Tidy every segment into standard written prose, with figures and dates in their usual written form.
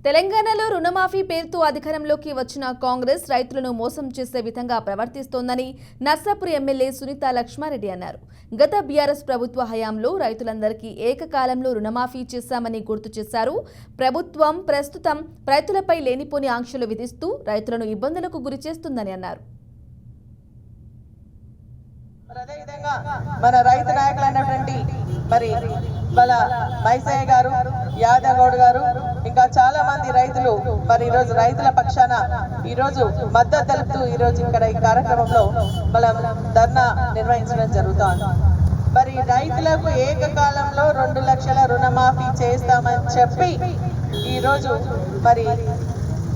తెలంగాణలో రుణమాఫీ పేరుతో అధికారంలోకి వచ్చిన కాంగ్రెస్ రైతులను మోసం చేసే విధంగా ప్రవర్తిస్తోందని నర్సాపురం ఎమ్మెల్యే సునీత లక్ష్మారెడ్డి అన్నారు. గత బీఆర్ఎస్ ప్రభుత్వ హయాంలో రైతులందరికీ ఏకకాలంలో రుణమాఫీ చేశామని గుర్తు చేశారు. ప్రభుత్వం ప్రస్తుతం రైతులపై లేనిపోని ఆంక్షలు విధిస్తూ రైతులను ఇబ్బందులకు గురిచేస్తుందని అన్నారు. మన రైతు నాయకులైనటువంటి వాళ్ళ మైసయ్య గారు, యాదవ్ గౌడ్ గారు, ఇంకా చాలా మంది రైతులు ఈ రోజు రైతుల పక్షాన ఈ రోజు మద్దతు తెలుపుతూ ఈ రోజు ఇక్కడ ఈ కార్యక్రమంలో మనం ధర్నా నిర్వహించడం జరుగుతోంది. రైతులకు ఏకకాలంలో 2 లక్షల రుణమాఫీ చేస్తామని చెప్పి ఈ రోజు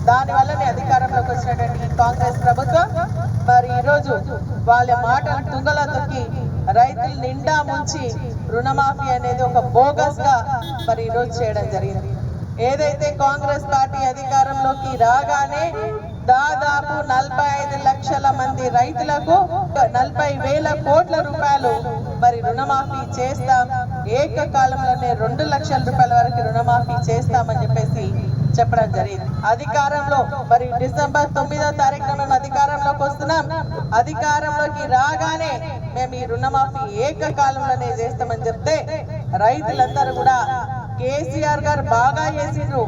దాని వల్లనే అధికారంలోకి వచ్చినటువంటి కాంగ్రెస్ ప్రభుత్వం ఈ రోజు వాళ్ళ మాటలు తుంగలో తొక్కి రైతులు నిండా ముంచి రుణమాఫీ అనేది ఒక బోగస్ గా ఈ రోజు చేయడం జరిగింది. ఏదైతే కాంగ్రెస్ పార్టీ అధికారంలోకి రాగానే దాదాపు 45 లక్షల మంది రైతులకు 40,000 కోట్ల రూపాయలు రుణమాఫీ చేస్తాం, ఏకకాలంలోనే 2 లక్షల రూపాయల వరకు రుణమాఫీ చేస్తామని చెప్పేసి చెప్పడం జరిగింది. అధికారంలో డిసెంబర్ 9వ తారీఖున మేము అధికారంలోకి వస్తున్నాం. అధికారంలోకి రాగానే మేము ఈ రుణమాఫీ ఏకకాలంలోనే చేస్తామని చెప్తే రైతులందరూ కూడా కేసీఆర్ గారు బాగా చేసిండ్రు,